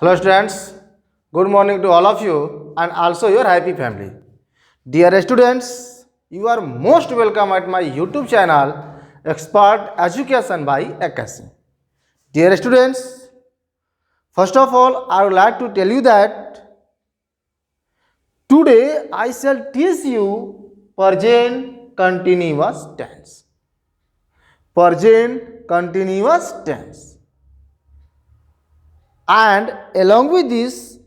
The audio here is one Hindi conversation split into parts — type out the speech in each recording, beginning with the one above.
Hello students, good morning to all of you and also your happy family. Dear students, you are most welcome at my YouTube channel Expert Education by Akashi. Dear students, first of all I would like to tell you that today I shall teach you present continuous tense. Present continuous tense. And along with this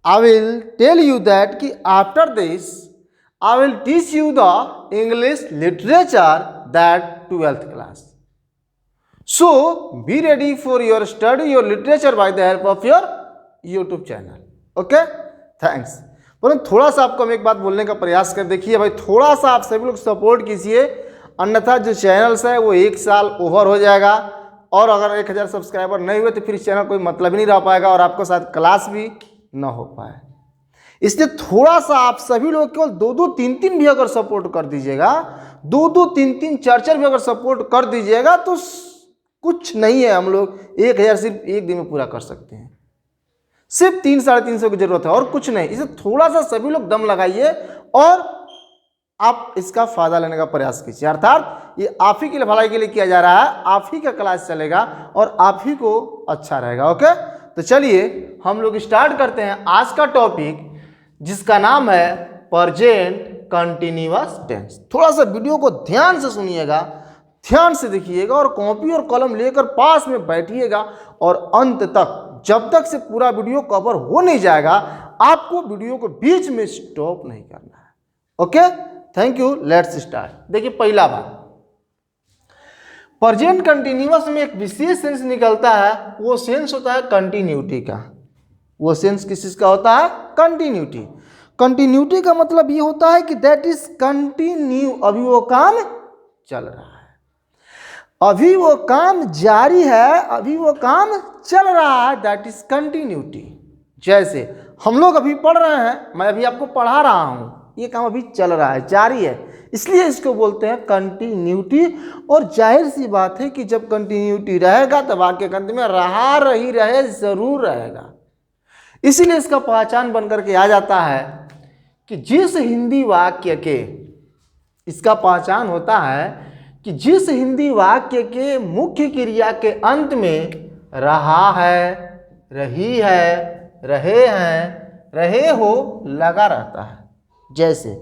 I will tell you that कि after this I will teach you the English literature that 12th class. So be ready for your study your literature by the help of your YouTube channel. Okay? Thanks. परंतु थोड़ा सा आपको हम एक बात बोलने का प्रयास कर देखिए भाई, थोड़ा सा आप सभी लोग सपोर्ट कीजिए, अन्यथा जो चैनल्स है वो 1 साल ओवर हो जाएगा और अगर 1000 सब्सक्राइबर नहीं हुए तो फिर इस चैनल कोई मतलब ही नहीं रह पाएगा और आपको शायद क्लास भी ना हो पाए। इसलिए थोड़ा सा आप सभी लोग केवल 2-2, 3-3 भी अगर सपोर्ट कर दीजिएगा, 2-2, 3-3, 4-4 भी अगर सपोर्ट कर दीजिएगा तो कुछ नहीं है, हम लोग 1000 सिर्फ एक दिन में पूरा कर सकते हैं। सिर्फ 300-350 की जरूरत है और कुछ नहीं। इसे थोड़ा सा सभी लोग दम लगाइए और आप इसका फायदा लेने का प्रयास कीजिए। अर्थात ये आप ही के लिए भलाई के लिए किया जा रहा है, आप ही का क्लास चलेगा और आप ही को अच्छा रहेगा। ओके, तो चलिए हम लोग स्टार्ट करते हैं आज का टॉपिक जिसका नाम है प्रेजेंट कंटिन्यूअस टेंस। थोड़ा सा वीडियो को ध्यान से सुनिएगा, ध्यान से देखिएगा और कॉपी और कलम लेकर पास में बैठिएगा और अंत तक, जब तक से पूरा वीडियो कवर हो नहीं जाएगा, आपको वीडियो को बीच में स्टॉप नहीं करना है। Okay, thank you. Let's start. देखिए पहला बात, प्रेजेंट कंटिन्यूअस में एक विशेष सेंस निकलता है, वो सेंस होता है कंटिन्यूटी का। वो सेंस किस चीज का होता है? कंटिन्यूटी। कंटिन्यूटी का मतलब ये होता है कि दैट इज कंटिन्यू, अभी वो काम चल रहा है, अभी वो काम जारी है, अभी वो काम चल रहा है, दैट इज कंटिन्यूटी। जैसे हम लोग अभी पढ़ रहे हैं, मैं अभी आपको पढ़ा रहा हूं, ये काम अभी चल रहा है, जारी है, इसलिए इसको बोलते हैं कंटिन्यूटी। और जाहिर सी बात है कि जब कंटिन्यूटी रहेगा तब वाक्य के अंत में रहा रही रहे जरूर रहेगा। इसीलिए इसका पहचान बनकर के आ जाता है कि जिस हिंदी वाक्य के, इसका पहचान होता है कि जिस हिंदी वाक्य के मुख्य क्रिया के अंत में रहा है, रही है, रहे हैं, रहे हो लगा रहता है। जैसे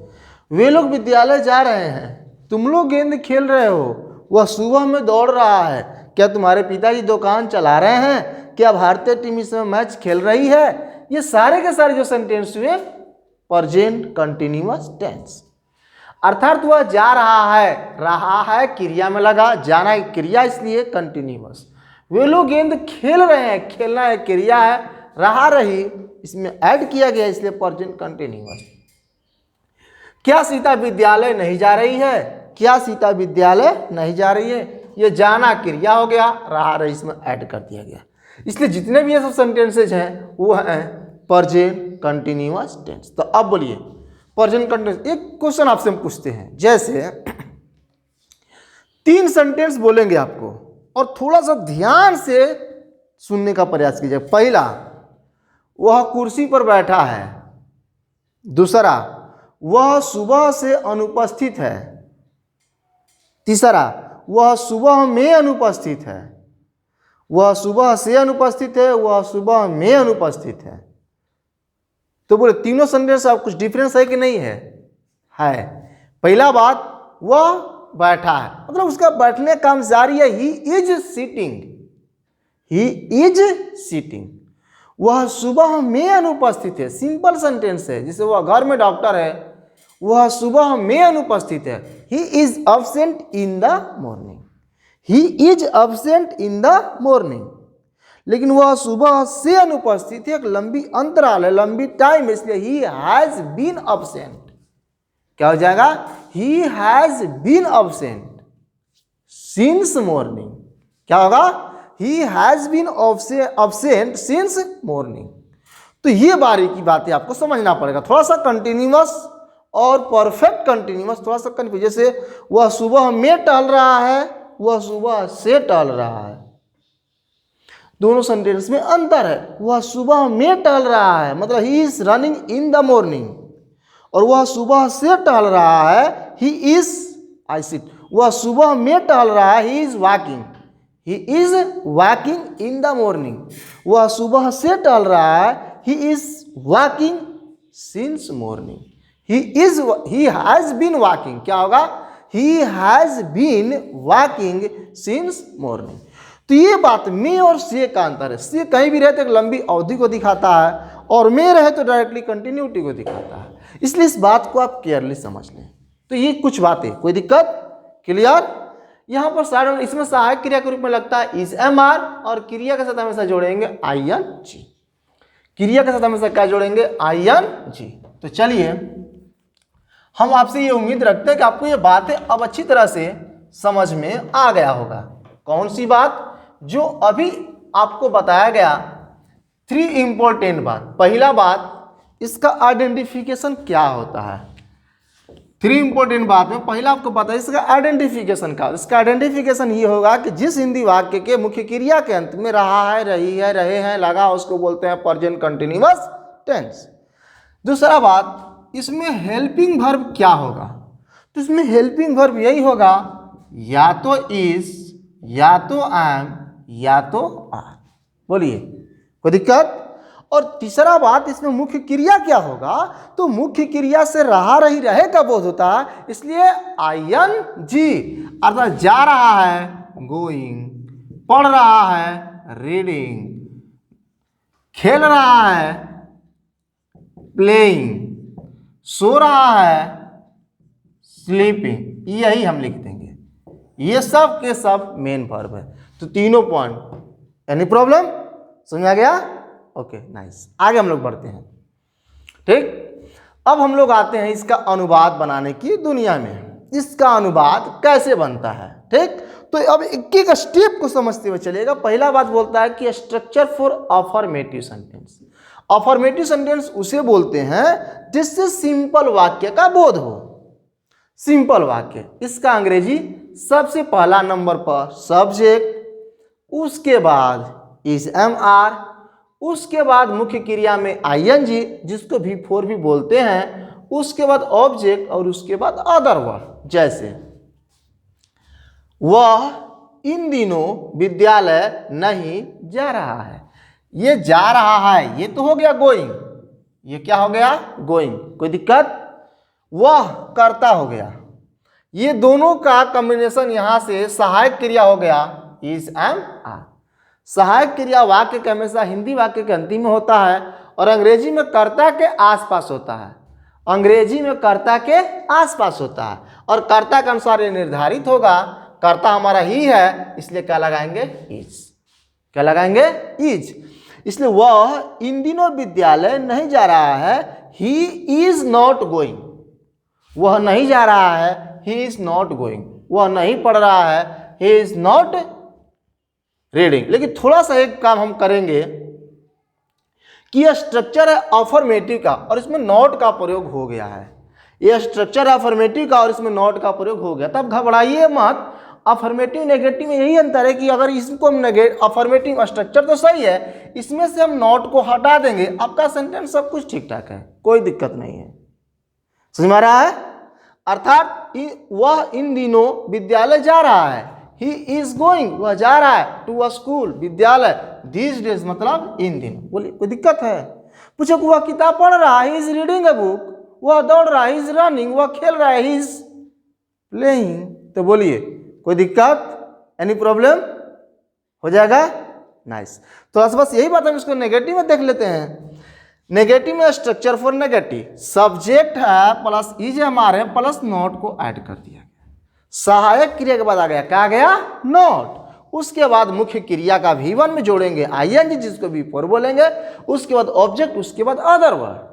वे लोग विद्यालय जा रहे हैं, तुम लोग गेंद खेल रहे हो, वह सुबह में दौड़ रहा है, क्या तुम्हारे पिताजी दुकान चला रहे हैं, क्या भारतीय टीम इस समय मैच खेल रही है। ये सारे के सारे जो सेंटेंस हुए प्रेजेंट कंटिन्यूअस टेंस। अर्थात वह जा रहा है क्रिया में लगा, जाना एक क्रिया इसलिए कंटिन्यूअस। वे लोग गेंद खेल रहे हैं, खेलना एक क्रिया है, रहा रही इसमें ऐड किया गया इसलिए प्रेजेंट कंटिन्यूअस। क्या सीता विद्यालय नहीं जा रही है, क्या सीता विद्यालय नहीं जा रही है, ये जाना क्रिया हो गया, रहा रही इसमें ऐड कर दिया गया। इसलिए जितने भी ये सब सेंटेंसेज हैं वो हैं प्रेजेंट कंटिन्यूअस टेंस। तो अब बोलिए प्रेजेंट कंटिन्यूअस, एक क्वेश्चन आपसे हम पूछते हैं। जैसे 3 सेंटेंस बोलेंगे आपको और थोड़ा सा ध्यान से सुनने का प्रयास कीजिए। पहला, वह कुर्सी पर बैठा है। दूसरा, वह सुबह से अनुपस्थित है। तीसरा, वह सुबह में अनुपस्थित है। वह सुबह से अनुपस्थित है, वह सुबह में अनुपस्थित है। तो बोले तीनों सेंटेंस आप कुछ डिफरेंस है कि नहीं है? है। पहला बात, वह बैठा है, मतलब उसका बैठने का काम जारी है, he is sitting, he is sitting. वह सुबह में अनुपस्थित है, सिंपल सेंटेंस है। जैसे वह घर में डॉक्टर है, वह सुबह में अनुपस्थित है, he is absent in the morning, he is absent in the morning. लेकिन वह सुबह से अनुपस्थित है, एक लंबी अंतराल है, लंबी टाइम है, इसलिए ही हैज बीन अब्सेंट। क्या हो जाएगा? He has been absent since morning. क्या होगा? He has been absent since morning. तो ये बारीकी बातें आपको समझना पड़ेगा। थोड़ा सा कंटिन्यूअस और परफेक्ट कंटिन्यूअस थोड़ा सा कंफ्यूज। जैसे वह सुबह में टहल रहा है, वह सुबह से टहल रहा है। दोनों सेंटेंस में अंतर है। वह सुबह में टहल रहा है, मतलब he is running in the morning, और वह सुबह से टहल रहा है, ही इज आई सिट, वह सुबह में टहल रहा है, he is walking, he is walking in the morning, वह सुबह से टहल रहा है, he is walking since morning, he has been walking, क्या होगा, he has been walking since morning. तो ये बात में और से का अंतर है। से कहीं भी रहे तो एक लंबी अवधि को दिखाता है, और में रहे तो डायरेक्टली कंटिन्यूटी को दिखाता है। इसलिए इस बात को आप केयरली समझ लें। तो ये कुछ बातें, कोई दिक्कत, क्लियर। यहाँ पर साइड इसमें सहायक क्रिया के रूप में लगता है इज एम आर, और क्रिया के साथ हमेशा जोड़ेंगे आई एन जी, क्रिया के साथ हमेशा क्या जोड़ेंगे, आई एन जी। तो चलिए हम आपसे ये उम्मीद रखते हैं कि आपको ये बातें अब अच्छी तरह से समझ में आ गया होगा। कौन सी बात, जो अभी आपको बताया गया 3 इंपॉर्टेंट बात। पहला बात, इसका आइडेंटिफिकेशन क्या होता है। 3 इंपॉर्टेंट बात में पहला आपको पता है इसका आइडेंटिफिकेशन का। इसका आइडेंटिफिकेशन ये होगा कि जिस हिंदी वाक्य के मुख्य क्रिया के अंत में रहा है, रही है, रहे हैं लगा, उसको बोलते हैं प्रेजेंट कंटिन्यूअस टेंस। दूसरा बात, इसमें हेल्पिंग वर्ब क्या होगा। तो इसमें हेल्पिंग वर्ब यही होगा, या तो इज, या तो एम, या तो आर। बोलिए, कोई दिक्कत। और तीसरा बात, इसमें मुख्य क्रिया क्या होगा। तो मुख्य क्रिया से रहा रही रहे का बोध होता है, इसलिए आई एन जी, अर्थात जा रहा है गोइंग, पढ़ रहा है रीडिंग, खेल रहा है प्लेइंग, सो रहा है स्लीपिंग, यही हम लिख देंगे। ये सब के सब मेन वर्ब है। तो तीनों पॉइंट, एनी प्रॉब्लम, समझ आ गया। ओके नाइस, आगे हम लोग बढ़ते हैं। ठीक, अब हम लोग आते हैं इसका अनुवाद बनाने की दुनिया में। इसका अनुवाद कैसे बनता है, ठीक। तो अब एक एक स्टेप को समझते हुए चलिएगा। पहला बात बोलता है कि structure for affirmative sentence. Affirmative sentence उसे बोलते हैं जिससे सिंपल वाक्य का बोध हो। सिंपल वाक्य, इसका अंग्रेजी सबसे पहला नंबर पर सब्जेक्ट, उसके बाद इज एम आर, उसके बाद मुख्य क्रिया में आई एन जी जिसको V4 भी बोलते हैं, उसके बाद ऑब्जेक्ट, और उसके बाद अदर वर्ड। जैसे वह इन दिनों विद्यालय नहीं जा रहा है। ये जा रहा है, ये तो हो गया गोइंग, ये क्या हो गया, गोइंग, कोई दिक्कत। वह करता हो गया, ये दोनों का कॉम्बिनेशन यहां से सहायक क्रिया हो गया इज एम आर। सहायक क्रिया वाक्य के हमेशा हिंदी वाक्य के अंतिम में होता है, और अंग्रेजी में कर्ता के आसपास होता है। अंग्रेजी में कर्ता के आसपास होता है, और कर्ता के अनुसार ये निर्धारित होगा। कर्ता हमारा ही है, इसलिए क्या लगाएंगे, इज। क्या लगाएंगे, इज। इसलिए वह इन दिनों विद्यालय नहीं जा रहा है, ही इज नॉट गोइंग। वह नहीं जा रहा है, ही इज नॉट गोइंग। वह नहीं पढ़ रहा है, ही इज नॉट रीडिंग। लेकिन थोड़ा सा एक काम हम करेंगे कि यह स्ट्रक्चर है अफर्मेटिव का, और इसमें नॉट का प्रयोग हो गया है। यह स्ट्रक्चर है अफर्मेटिव का और इसमें नॉट का प्रयोग हो गया, तब घबराइए मत। अफर्मेटिव नेगेटिव में यही अंतर है कि अगर इसको हम अफर्मेटिव स्ट्रक्चर तो सही है, इसमें से हम नॉट को हटा देंगे, आपका सेंटेंस सब कुछ ठीक ठाक है, कोई दिक्कत नहीं है। समझ में आ रहा है। अर्थात वह इन दिनों विद्यालय जा रहा है, ही इज गोइंग, वह जा रहा है टू अ स्कूल, विद्यालय, दिस डेज मतलब इन दिनों। बोलिए, कोई दिक्कत है। पूछो कि वह किताब पढ़ रहा है, he is reading a book. वह दौड़ रहा है, ही इज रनिंग। वह खेल रहा है, ही इज प्लेइंग। तो बोलिए, कोई दिक्कत, एनी प्रॉब्लम, हो जाएगा नाइस। तो बस यही बात हम इसको नेगेटिव में देख लेते हैं। नेगेटिव में स्ट्रक्चर फॉर नेगेटिव, सब्जेक्ट है प्लस इज हमारे प्लस नॉट को ऐड कर दिया गया। सहायक क्रिया के बाद आ गया, क्या आ गया, नॉट। उसके बाद मुख्य क्रिया का V1 में जोड़ेंगे ING जिसको V4 बोलेंगे, उसके बाद ऑब्जेक्ट, उसके बाद अदर वर्ड।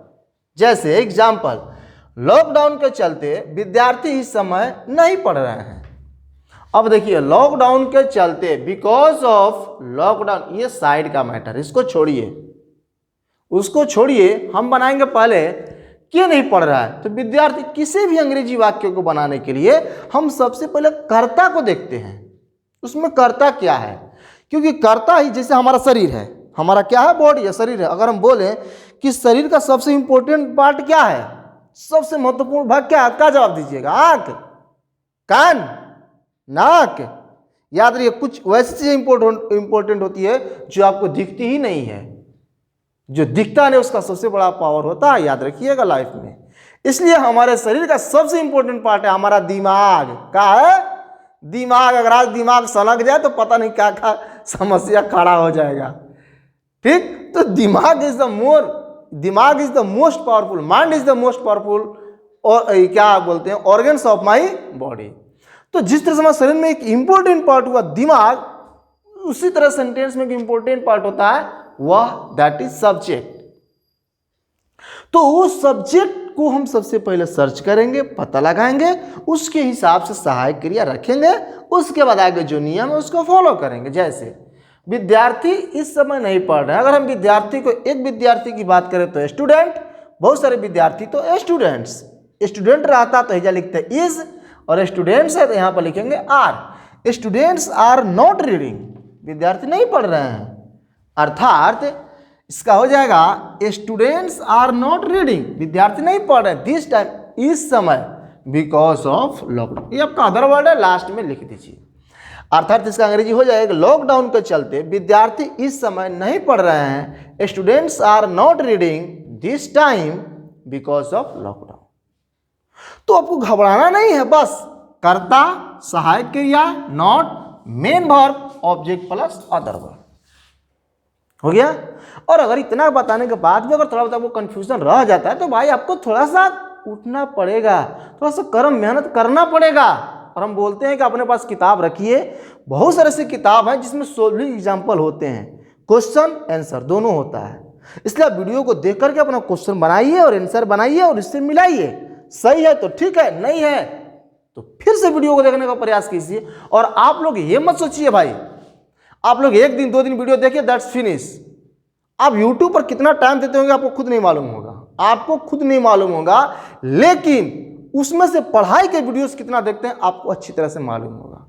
जैसे एग्जाम्पल, लॉकडाउन के चलते विद्यार्थी इस समय नहीं पढ़ रहे हैं। अब देखिए, लॉकडाउन के चलते, बिकॉज ऑफ लॉकडाउन, ये साइड का मैटर, इसको छोड़िए, उसको छोड़िए। हम बनाएंगे पहले क्यों नहीं पढ़ रहा है। तो विद्यार्थी, किसी भी अंग्रेजी वाक्य को बनाने के लिए हम सबसे पहले कर्ता को देखते हैं, उसमें कर्ता क्या है। क्योंकि कर्ता ही, जैसे हमारा शरीर है, हमारा क्या है, बॉडी है, शरीर है। अगर हम बोलें कि शरीर का सबसे इंपॉर्टेंट पार्ट क्या है, सबसे महत्वपूर्ण भाग क्या है, क्या जवाब दीजिएगा? आंख, कान, नाक। याद रखिए, कुछ वैसी चीजें इंपॉर्टेंट होती है जो आपको दिखती ही नहीं है, जो दिखता नहीं उसका सबसे बड़ा पावर होता है, याद रखिएगा लाइफ में। इसलिए हमारे शरीर का सबसे इंपॉर्टेंट पार्ट है हमारा दिमाग। क्या है? दिमाग। अगर आज दिमाग सनक जाए तो पता नहीं क्या क्या समस्या खड़ा हो जाएगा। ठीक, तो दिमाग is the most powerful, mind is the most powerful, और क्या बोलते हैं, ऑर्गन्स ऑफ माई बॉडी। तो जिस तरह से हमारे शरीर में एक इंपॉर्टेंट पार्ट हुआ दिमाग, उसी तरह सेंटेंस में एक इंपॉर्टेंट पार्ट होता है वह, दैट इज सब्जेक्ट। तो उस सब्जेक्ट को हम सबसे पहले सर्च करेंगे, पता लगाएंगे, उसके हिसाब से सहायक क्रिया रखेंगे, उसके बाद आगे जो नियम है उसको फॉलो करेंगे। जैसे विद्यार्थी इस समय नहीं पढ़ रहे हैं, अगर हम विद्यार्थी को, एक विद्यार्थी की बात करें तो स्टूडेंट, बहुत सारे विद्यार्थी तो स्टूडेंट्स। स्टूडेंट रहता तो यहाँ लिखते इज, और स्टूडेंट्स है तो यहाँ पर लिखेंगे are. Students are not reading, विद्यार्थी नहीं पढ़ रहे हैं, अर्थात इसका हो जाएगा स्टूडेंट्स आर नॉट रीडिंग, विद्यार्थी नहीं पढ़ रहे दिस टाइम, इस समय, बिकॉज ऑफ लॉकडाउन। ये आपका अदर वर्ड है, लास्ट में लिख दीजिए। अर्थात इसका अंग्रेजी हो जाएगा लॉकडाउन के चलते विद्यार्थी इस समय नहीं पढ़ रहे हैं, students are not reading this time because of lockdown. तो आपको घबराना नहीं है, बस कर्ता, सहायक क्रिया, not, main verb, object plus other verb, हो गया। और अगर इतना बताने के बाद भी अगर थोड़ा बहुत आपको कंफ्यूजन रह जाता है तो भाई आपको थोड़ा सा उठना पड़ेगा, थोड़ा सा कर्म मेहनत करना पड़ेगा। और हम बोलते हैं कि अपने पास किताब रखिए, बहुत सारे से किताब हैं जिसमें सोल्विंग एग्जाम्पल होते हैं, क्वेश्चन आंसर दोनों होता है। इसलिए आप वीडियो को देख करके अपना क्वेश्चन बनाइए और आंसर बनाइए और इससे मिलाइए। सही है तो ठीक है, नहीं है तो फिर से वीडियो को देखने का प्रयास कीजिए। और आप लोग ये मत सोचिए भाई आप लोग एक दिन 2 दिन वीडियो देखिए दैट्स फिनिश। आप यूट्यूब पर कितना टाइम देते होंगे आपको खुद नहीं मालूम होगा, आपको खुद नहीं मालूम होगा, लेकिन उसमें से पढ़ाई के वीडियोस कितना देखते हैं आपको अच्छी तरह से मालूम होगा।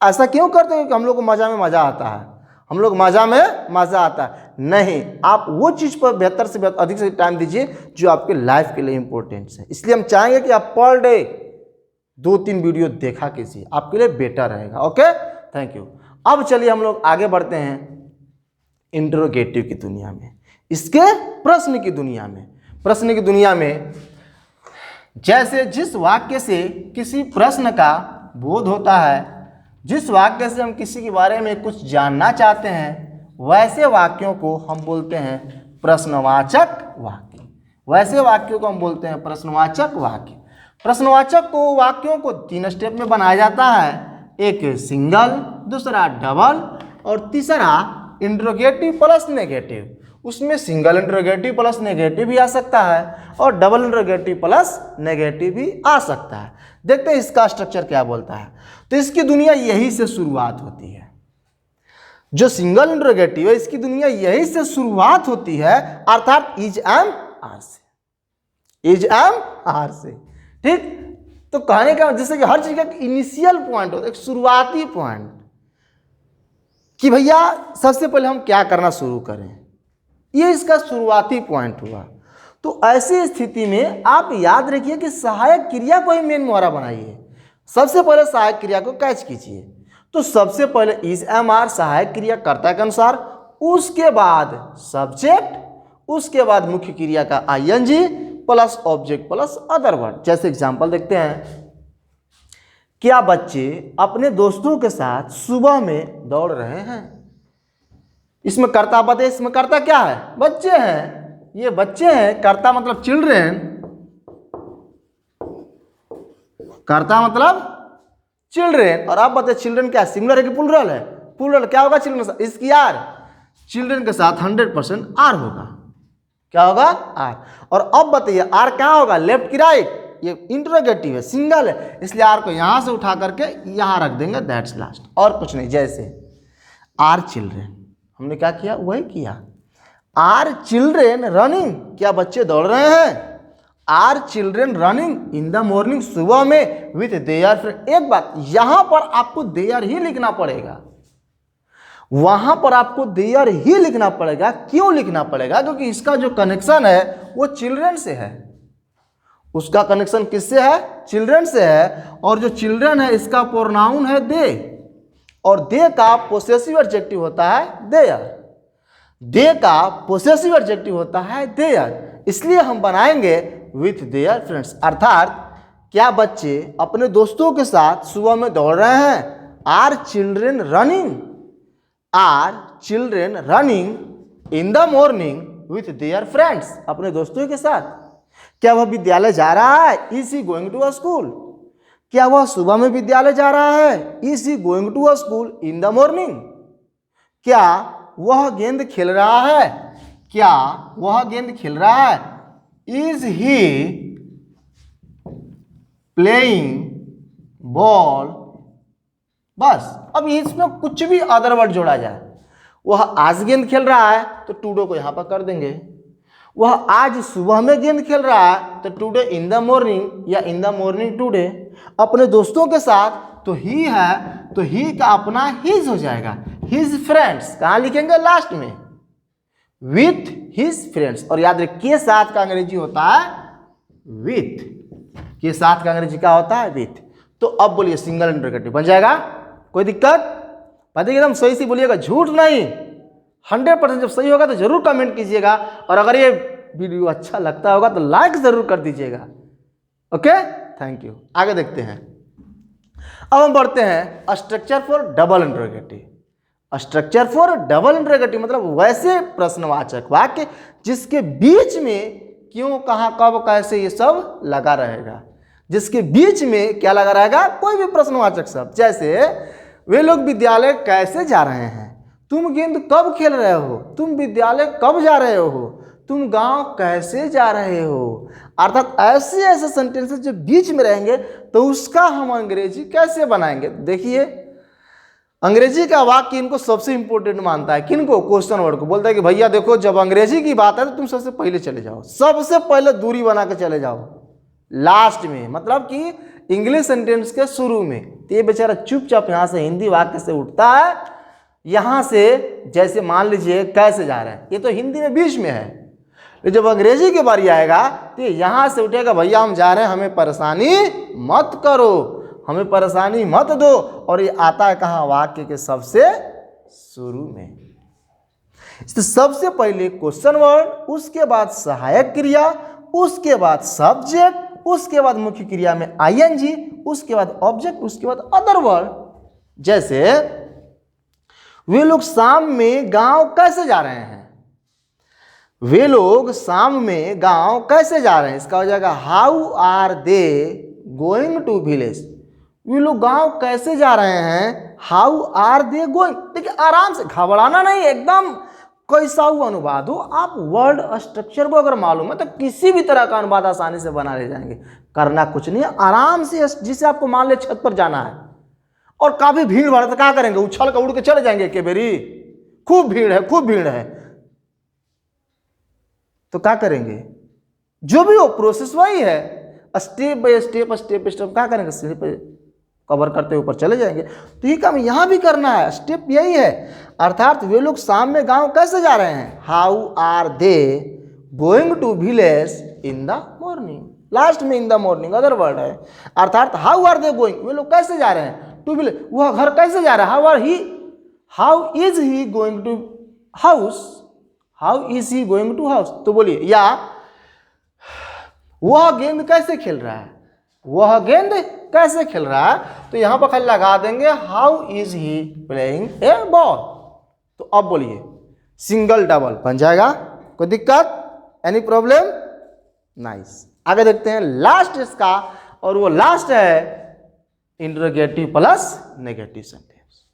ऐसा क्यों करते हैं कि हम लोग को मजा में मजा आता है, हम लोग मजा में मजा आता है? नहीं, आप वो चीज़ पर बेहतर से बेहतर अधिक से टाइम दीजिए जो आपके लाइफ के लिए इंपॉर्टेंट है। इसलिए हम चाहेंगे कि आप पर डे 2-3 वीडियो देखा कीजिए, आपके लिए बेटर रहेगा। Okay, thank you. अब चलिए हम लोग आगे बढ़ते हैं इंट्रोगेटिव की दुनिया में, इसके प्रश्न की दुनिया में। प्रश्न की दुनिया में जैसे जिस वाक्य से किसी प्रश्न का बोध होता है, जिस वाक्य से हम किसी के बारे में कुछ जानना चाहते हैं, वैसे वाक्यों को हम बोलते हैं प्रश्नवाचक वाक्य। वैसे वाक्यों को हम बोलते हैं प्रश्नवाचक वाक्य। प्रश्नवाचक को वाक्यों को 3 स्टेप में बनाया जाता है, एक सिंगल, दूसरा डबल और तीसरा इंट्रोगेटिव प्लस नेगेटिव। उसमें सिंगल इंट्रोगेटिव प्लस नेगेटिव भी आ सकता है और डबल इंट्रोगेटिव प्लस नेगेटिव भी आ सकता है। देखते हैं इसका स्ट्रक्चर क्या बोलता है। तो इसकी दुनिया यही से शुरुआत होती है, जो सिंगल इंट्रोगेटिव है इसकी दुनिया यही से शुरुआत होती है, अर्थात इज एम आर से, इज एम आर से। ठीक, तो कहने का जैसे कि हर चीज का इनिशियल पॉइंट होता है, एक शुरुआती पॉइंट, कि भैया सबसे पहले हम क्या करना शुरू करें, ये इसका शुरुआती पॉइंट हुआ। तो ऐसी स्थिति में आप याद रखिए कि सहायक क्रिया को ही मेन मोहरा बनाइए। सबसे पहले सहायक क्रिया को कैच कीजिए। तो सबसे पहले इज एम आर सहायक क्रिया कर्ता के अनुसार, उसके बाद सब्जेक्ट, उसके बाद मुख्य क्रिया का ING plus object plus other word. जैसे एग्जांपल देखते हैं, क्या बच्चे अपने दोस्तों के साथ सुबह में दौड़ रहे हैं? इसमें कर्ता बता, इसमें कर्ता क्या है? बच्चे हैं, ये बच्चे हैं, कर्ता मतलब चिल्ड्रेन, कर्ता मतलब चिल्ड्रेन। और आप बताइए चिल्ड्रेन क्या सिंगुलर है कि प्लूरल है? प्लूरल। क्या होगा चिल्ड्रेन? इसकी आर, चिल्ड्रेन के साथ 100% आर होगा। क्या होगा? आर। और अब बताइए आर क्या होगा, लेफ्ट की राइट? ये इंट्रोगेटिव है, सिंगल है, इसलिए आर को यहां से उठा करके यहां रख देंगे, दैट्स लास्ट, और कुछ नहीं। जैसे आर चिल्ड्रेन, हमने क्या किया? वही किया। आर चिल्ड्रेन रनिंग, क्या बच्चे दौड़ रहे हैं? Are children running in the morning, सुबह में, विथ देयर फ्रेंड। एक बात, यहां पर आपको देयर ही लिखना पड़ेगा, वहां पर आपको देयर ही लिखना पड़ेगा। क्यों लिखना पड़ेगा? क्योंकि इसका जो कनेक्शन है वो चिल्ड्रन से है। उसका कनेक्शन किससे है? चिल्ड्रन से है। और जो चिल्ड्रन है इसका प्रोनाउन है दे, और दे का पोसेसिव एडजेक्टिव होता है देयर। दे का पोसेसिव एडजेक्टिव होता है देयर, इसलिए हम बनाएंगे विथ देयर फ्रेंड्स। अर्थात क्या बच्चे अपने दोस्तों के साथ सुबह में दौड़ रहे हैं? Are children running? Are children running in the morning with their friends? अपने दोस्तों के साथ। क्या वह विद्यालय जा रहा है? Is he going to a school? क्या वह सुबह में विद्यालय जा रहा है? Is he going to a school in the morning? क्या वह गेंद खेल रहा है? क्या वह गेंद खेल रहा है? Is he playing ball? बस अब इसमें कुछ भी अदर वर्ड जोड़ा जाए। वह आज गेंद खेल रहा है तो टुडे को यहां पर कर देंगे। वह आज सुबह में गेंद खेल रहा है तो टुडे इन द मॉर्निंग या इन द मॉर्निंग टुडे। अपने दोस्तों के साथ तो ही है तो ही का अपना हिज हो जाएगा। हिज फ्रेंड्स कहां लिखेंगे? लास्ट में। With his friends. और याद रखिए के साथ का अंग्रेजी होता है विथ। के साथ का अंग्रेजी क्या होता है? विथ। तो अब बोलिए सिंगल इंटरोगेटिव बन जाएगा। कोई दिक्कत? बताइए एकदम सही से बोलिएगा, झूठ नहीं। 100% जब सही होगा तो जरूर कमेंट कीजिएगा, और अगर ये वीडियो अच्छा लगता होगा तो लाइक जरूर कर दीजिएगा। Okay, thank you. आगे देखते हैं। अब हम बढ़ते हैं structure for double interrogative. Structure for double interrogative मतलब वैसे प्रश्नवाचक वाक्य जिसके बीच में क्यों, कहां, कब, कैसे ये सब लगा रहेगा। जिसके बीच में क्या लगा रहेगा? कोई भी प्रश्नवाचक शब्द। जैसे वे लोग विद्यालय कैसे जा रहे हैं? तुम गेंद कब खेल रहे हो? तुम विद्यालय कब जा रहे हो? तुम गांव कैसे जा रहे हो? अर्थात ऐसे ऐसे सेंटेंसेस जो बीच में रहेंगे तो उसका हम अंग्रेजी कैसे बनाएंगे? देखिए, अंग्रेजी का वाक्य इनको सबसे इंपॉर्टेंट मानता है। किनको? क्वेश्चन वर्ड को। बोलता है कि भैया देखो, जब अंग्रेजी की बात है तो तुम सबसे पहले चले जाओ, सबसे पहले दूरी बना के चले जाओ लास्ट में, मतलब कि इंग्लिश सेंटेंस के शुरू में। तो ये बेचारा चुपचाप यहाँ से हिंदी वाक्य से उठता है। यहाँ से जैसे मान लीजिए कैसे जा रहे हैं, ये तो हिंदी में बीच में है, तो जब अंग्रेजी की बारी आएगा तो यहाँ से उठेगा, भैया हम जा रहे हैं, हमें परेशानी मत करो, हमें परेशानी मत दो। और ये आता है कहाँ? वाक्य के सबसे शुरू में। सबसे पहले क्वेश्चन वर्ड, उसके बाद सहायक क्रिया, उसके बाद सब्जेक्ट, उसके बाद मुख्य क्रिया में आईएनजी, उसके बाद ऑब्जेक्ट, उसके बाद अदर वर्ड। जैसे वे लोग शाम में गांव कैसे जा रहे हैं? वे लोग शाम में गांव कैसे जा रहे हैं? इसका हो जाएगा how are they going to village. वे लोग गांव कैसे जा रहे हैं? How are they going. देखिए आराम से, घबराना नहीं, एकदम कैसा हुआ अनुवाद हो, आप वर्ड स्ट्रक्चर को अगर मालूम है तो किसी भी तरह का अनुवाद आसानी से बना ले जाएंगे। करना कुछ नहीं है, आराम से, जिसे आपको मान ले छत पर जाना है और काफी भीड़ भाड़, तो क्या करेंगे? उछल कर उड़ के चले जाएंगे के बेरी, खूब भीड़ है, खूब भीड़ है, तो क्या करेंगे? जो भी हो प्रोसेस वही है, step by step, step step क्या करेंगे? सीढ़ी पे कवर करते ऊपर चले जाएंगे। तो ये काम यहाँ भी करना है, स्टेप यही है। अर्थात वे लोग शाम में गांव कैसे जा रहे हैं? How are they going to village in the morning. Last में in the morning other word है। अर्थात हाउ आर दे गोइंग, वे लोग कैसे जा रहे हैं टू विलेज, वह घर कैसे जा रहा है? How is he going to house, how is he going to house. तो बोलिए, या वह गेंद कैसे खेल रहा है? वह गेंद कैसे खेल रहा है? तो यहां पर खाली लगा देंगे how is he playing a ball. तो अब बोलिए सिंगल डबल बन जाएगा। कोई दिक्कत? Any problem? नाइस। आगे देखते हैं लास्ट इसका, और वो लास्ट है interrogative plus negative sentence.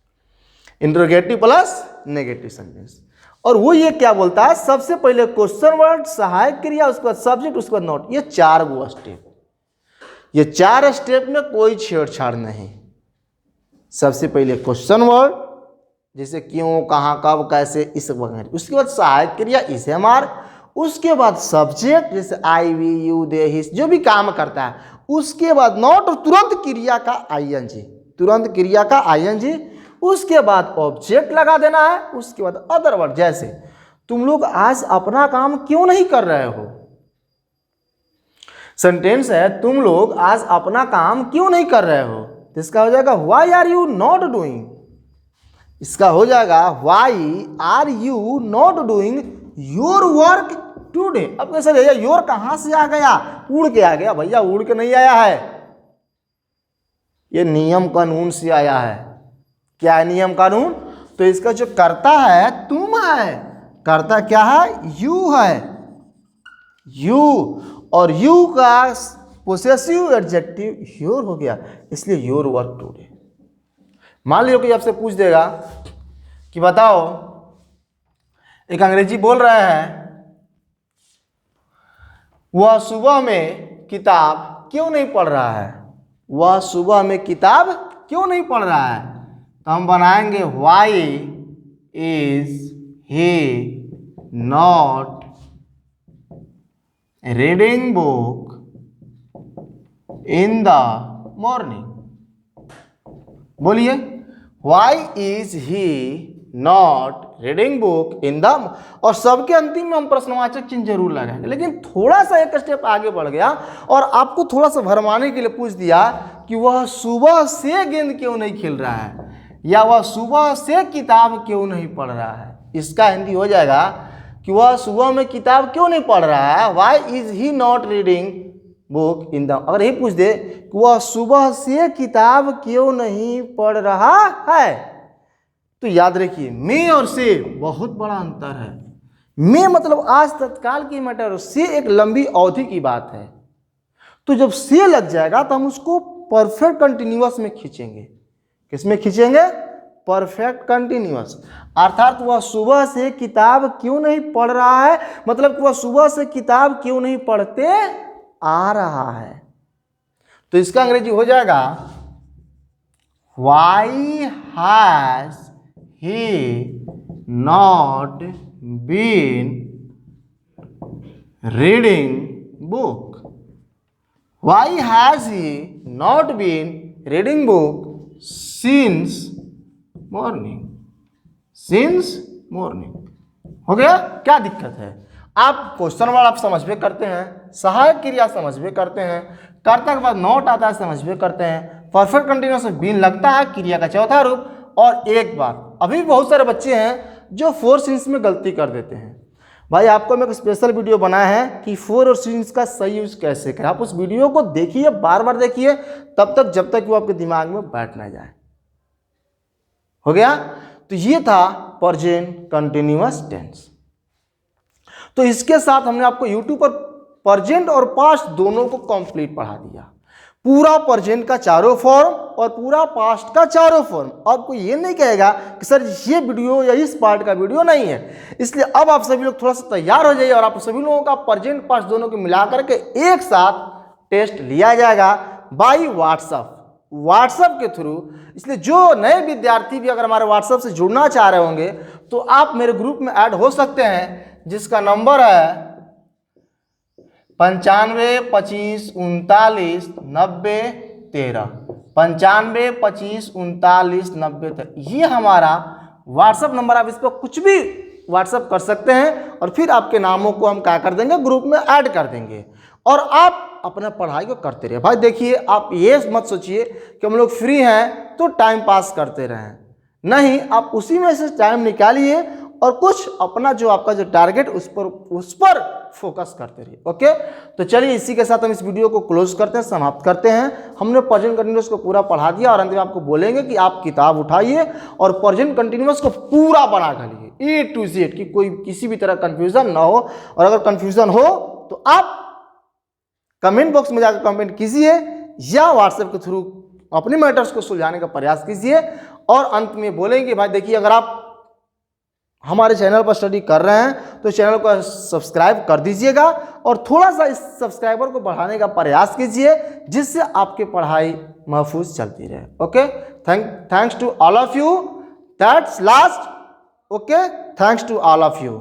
Interrogative plus negative sentence, और वो ये क्या बोलता है? सबसे पहले क्वेश्चन वर्ड, सहायक क्रिया, उसके बाद सब्जेक्ट, उसके बाद नोट। ये 4 गो स्टेप, ये 4 स्टेप में कोई छेड़छाड़ नहीं। सबसे पहले क्वेश्चन वर्ड, जैसे क्यों, कहां, कब, कैसे, इस वगैरह। उसके बाद सहायक क्रिया इज एम आर, उसके बाद सब्जेक्ट जैसे आई वी यू दे हिज, जो भी काम करता है। उसके बाद नॉट, और तुरंत क्रिया का आईएनजी, तुरंत क्रिया का आईएनजी। उसके बाद ऑब्जेक्ट लगा देना है, उसके बाद अदर वर्ड। जैसे तुम लोग आज अपना काम क्यों नहीं कर रहे हो, सेंटेंस है तुम लोग आज अपना काम क्यों नहीं कर रहे हो, तो इसका हो जाएगा why are you not doing. इसका हो जाएगा why are you not doing your work today. अब कैसे भैया योर कहां से आ गया, उड़ के आ गया। भैया उड़ के नहीं आया है, ये नियम कानून से आया है। क्या है नियम कानून? तो इसका जो कर्ता है तुम है, कर्ता क्या है, यू है, यू, और यू का पोसेसिव एडजेक्टिव योर हो गया, इसलिए योर वर्क टुडे। मान लो कि आपसे पूछ देगा कि बताओ एक अंग्रेजी बोल रहे हैं, वह सुबह में किताब क्यों नहीं पढ़ रहा है, वह सुबह में किताब क्यों नहीं पढ़ रहा है, तो हम बनाएंगे why is he not reading book in the morning. बोलिए why is he not reading book in the, और सबके अंतिम में हम प्रश्नवाचक चिन्ह जरूर लगाएंगे। लेकिन थोड़ा सा एक स्टेप आगे बढ़ गया और आपको थोड़ा सा भरमाने के लिए पूछ दिया कि वह सुबह से गेंद क्यों नहीं खेल रहा है, या वह सुबह से किताब क्यों नहीं पढ़ रहा है। इसका हिंदी हो जाएगा कि वह सुबह में किताब क्यों नहीं पढ़ रहा है, why is he not reading book in the. अगर यही पूछ दे कि वह सुबह से किताब क्यों नहीं पढ़ रहा है, तो याद रखिए में और से बहुत बड़ा अंतर है। में मतलब आज तत्काल की मैटर, से एक लंबी अवधि की बात है। तो जब से लग जाएगा तो हम उसको परफेक्ट कंटिन्यूअस में खींचेंगे। किसमें खींचेंगे? Perfect continuous. अर्थात वह सुबह से किताब क्यों नहीं पढ़ रहा है, मतलब कि वह सुबह से किताब क्यों नहीं पढ़ते आ रहा है। तो इसका अंग्रेजी हो जाएगा why has he not been reading book, why has he not been reading book since morning, since morning। हो गया? क्या दिक्कत है? आप क्वेश्चन वर्ड आप समझ में करते हैं, सहायक क्रिया समझ में करते हैं, कर्ता के बाद नॉट आता है समझ में करते हैं, परफेक्ट कंटिन्यूअस में बीन लगता है क्रिया का चौथा रूप। और एक बात, अभी बहुत सारे बच्चे हैं जो फोर सीन्स में गलती कर देते हैं। भाई आपको मैं एक स्पेशल वीडियो बनाया है कि फोर और सीन्स का सही यूज कैसे करें। आप उस वीडियो को देखिए, बार बार देखिए, तब तक जब तक वो आपके दिमाग में बैठ ना जाए। हो गया? तो ये था प्रेजेंट कंटिन्यूअस टेंस। तो इसके साथ हमने आपको यूट्यूब पर प्रेजेंट और पास्ट दोनों को कंप्लीट पढ़ा दिया। पूरा प्रेजेंट का चारों फॉर्म और पूरा पास्ट का चारों फॉर्म। आपको ये नहीं कहेगा कि सर ये वीडियो या इस पार्ट का वीडियो नहीं है। इसलिए अब आप सभी लोग थोड़ा सा तैयार हो जाइए और आप सभी लोगों का प्रेजेंट पास्ट दोनों को मिलाकर के एक साथ टेस्ट लिया जाएगा बाय व्हाट्सएप के थ्रू। इसलिए जो नए विद्यार्थी भी अगर हमारे व्हाट्सएप से जुड़ना चाह रहे होंगे तो आप मेरे ग्रुप में ऐड हो सकते हैं, जिसका नंबर है 95 25 39 90 13, 95 25 39 90 13। ये हमारा व्हाट्सएप नंबर। आप इस पर कुछ भी व्हाट्सएप कर सकते हैं और फिर आपके नामों को हम क्या कर देंगे, ग्रुप में ऐड कर देंगे और आप अपना पढ़ाई को करते रहिए। भाई देखिए, आप ये मत सोचिए कि हम लोग फ्री हैं तो टाइम पास करते रहें, नहीं, आप उसी में से टाइम निकालिए और कुछ अपना जो आपका जो टारगेट उस पर फोकस करते रहिए। ओके, तो चलिए इसी के साथ हम इस वीडियो को क्लोज करते हैं, समाप्त करते हैं। हमने प्रेजेंट कंटिन्यूअस को पूरा पढ़ा दिया और अंत में आपको बोलेंगे कि आप किताब उठाइए और प्रेजेंट कंटिन्यूअस को पूरा बना कर लिए A to Z, कि कोई किसी भी तरह कंफ्यूजन ना हो। और अगर कंफ्यूजन हो तो आप कमेंट बॉक्स में जाकर कमेंट कीजिए या व्हाट्सएप के थ्रू अपने मैटर्स को सुलझाने का प्रयास कीजिए। और अंत में बोलेंगे भाई देखिए, अगर आप हमारे चैनल पर स्टडी कर रहे हैं तो चैनल को सब्सक्राइब कर दीजिएगा और थोड़ा सा इस सब्सक्राइबर को बढ़ाने का प्रयास कीजिए, जिससे आपकी पढ़ाई महफूज चलती रहे। Okay, thanks to all of you, that's last. Okay, thanks to all of you.